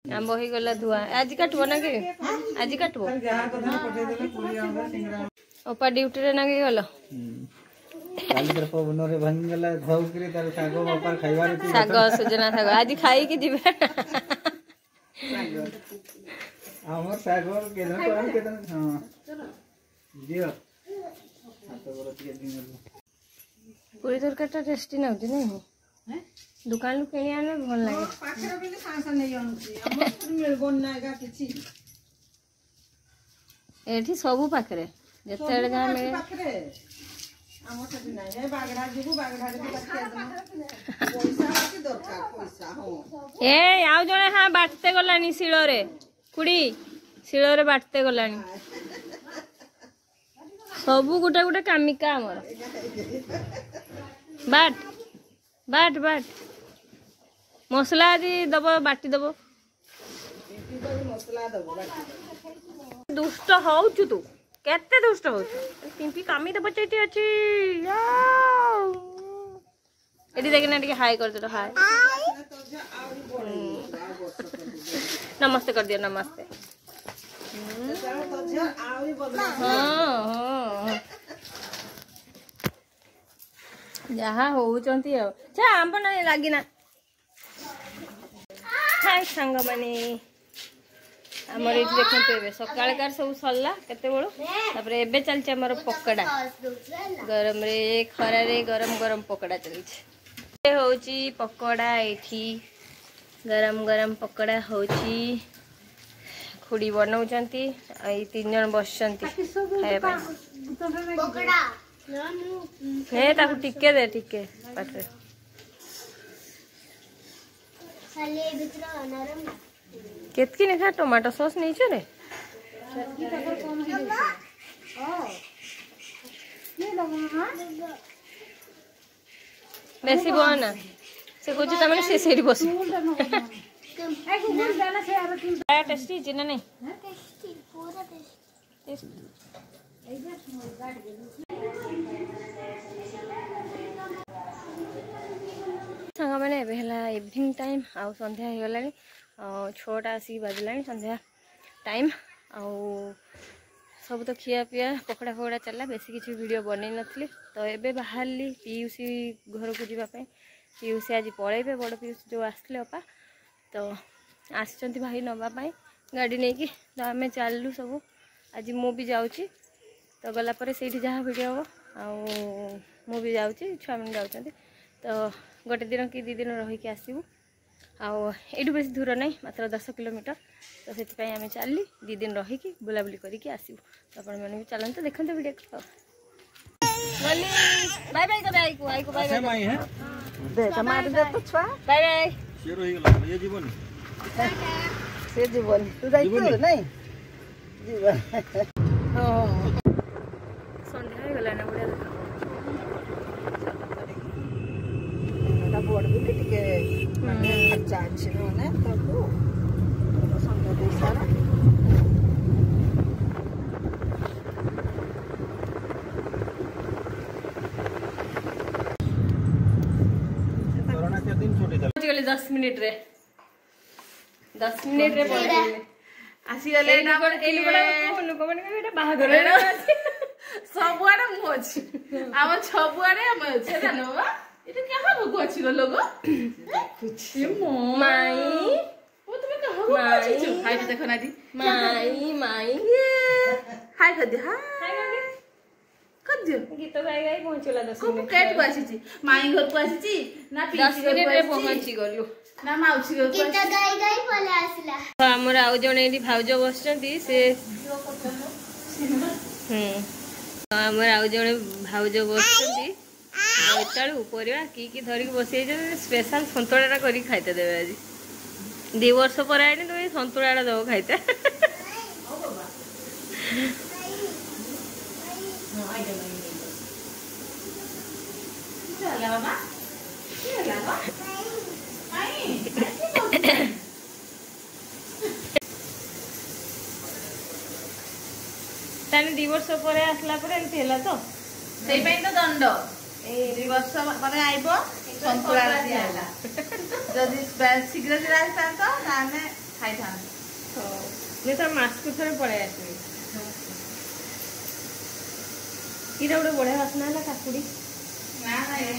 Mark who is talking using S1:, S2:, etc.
S1: आंब ही गला धुआ आज काटबो ना के आज काटबो ओपा ड्यूटी रे ना के गलो
S2: काली तर पवन रे भांगी गला धौ करे तार साग बापर खाइबार ती
S1: साग सुजना साग आज खाई के दिबे
S2: हमर साग केना करन केना हां दियो हाथ बरत के दिन
S1: पूरी तरकाटा टेस्टी ना होती नहीं हैं दुकान लु केनी आने भल लागे
S3: पाखरे बेले सांसा नहीं आनुची हमर मिल गोन नागा किछि
S1: एठी सबु पाखरे जतेड़े जा मिले
S3: पाखरे हमर सती नाही हे बागडा जीबु बागडा रे पैसा बाकी दरकार पैसा हो
S1: ए आउ जने हां बाटते गलानी शिलो रे कुड़ी शिलो रे बाटते गलानी सबु गुटा गुटा कामिका हमर बाट बाट बाट मसला आदि दब बाटी दब
S3: मसला दबो बाटी
S1: दुष्ट होउछु तू केते दुष्ट होउछु पिंपी कामी दब चैती अछि एडी देखना टिके हाय कर दो हाय नमस्ते कर दियो नमस्ते हां जहाँ होउचंती हो छा आंब नहीं लागी ना हाय संग माने हमर एठी देखन पेबे सकाळ कार सब सल्ला केते बळो तापर एबे चलचे हमर पकोड़ा गरम रे खरा रे गरम गरम पकोड़ा चलछि ए होउची पकोड़ा एठी गरम गरम पकोड़ा होउची खुडी बनाउचंती आई तीन जन बसचंती खाए पा
S4: पकोड़ा
S1: हे ताकू टिके दे टिके पाटे
S4: साले भितर नरम
S1: केतकी ने खा टमाटो सॉस नहीं छे रे बेसी बना से कुछ त माने से सेडी बस ए टेस्टी जिना नहीं
S4: टेस्टी पूरा टेस्टी
S1: सांग मैंने इवनिंग टाइम आउ संध्या हो गला 6टा आसिक बाजला संध्या टाइम आउ सब तो खिया पिया पकड़ा फकड़ा चला बेसी किसी वीडियो बनई नथली तो एबे बाहरली पीयूसी घर को जीवाई पीयूसी आज पलैबे बड़ पीयूसी जो आसले अपा तो आसचंती भाई नवापाई गाड़ी नहीं कि तो आम चलू सब आज मु भी जाऊँगी तो गलापर से जहाँ वीडियो हम आउ भी जाऊँगी छुआ मैंने जाऊँच तो गोटे दिन कि 2 दिन रहीकि आसबू आठू बेस दूर नहीं मात्र 10 किलोमीटर तो से आम चलली 2 दिन रहीकि बुलाबुली करके आसबू तो आप भी चलते देखते वीडियो बाय बाय कर आई को बाय बाय
S3: देख मार दे तो छुआ
S1: बाय बाय
S2: से रही गला ये जीवन
S3: से जीवन तू जाई तो नहीं जीवन
S1: हां संध्या हो गला ना बड़िया
S3: बोर्ड भी टिके माने खर्चा अछि ने तको संग दे सारा
S2: कोरोना के दिन छोटे चल
S1: गले 10 मिनिट रे पहुंचे आसी गले ना एली बड़ा लोक माने एटा बाहागर
S5: सबुआरे मु अछि आम छबुआरे हम अछि जानो बा इटा कहा भगु अछि गो लोगो देखुछि
S1: माई
S5: ओ तुमे कहा भगु अछि छु हाय देखो ना दी
S1: माई
S5: हाय कर दे हाय कर दियो
S1: गीत गाई गाई पहुंचला 10
S5: को
S1: मिनिट
S5: केट को आसी छी माई घर को आसी छी ना
S1: 10
S5: पीसी घर
S1: मिनिट
S5: को
S1: रे
S5: आसी
S1: पहुंची गलु
S5: ना माउसी घर को
S4: गीत गाई गाई पले आसला
S1: हमर आउ जने एठी भाउज बसचंती से हमर आउ जने भाउज बसचंती बोइताळू परिवा की धरिक बसै जे स्पेशल संतुळाटा करी खाइते देबे आज 2 वर्ष पर आइने तो संतुळाटा दो खाइते
S5: ओ बाबा हां आई चला बाबा चला बाबा आई
S1: ताने 2 वर्ष पर आसला पर एमती हैला तो
S5: सेई पई तो दंड ए 2 वर्ष पर आइबो संतुळा दियाला जदी शीघ्र रास्ता तो ताने ଖାଇଥାନ୍ତି।
S1: ହଉ ମୁଁ ତ ମାସକୁ ଥରେ ପଳେଇ ଆସିବି। ଏଇଟା ଗୋଟେ ବଢ଼ିଆ ବାସ୍ନା ହେଲା କାକୁଡ଼ି।
S5: ନା ନା, ଏ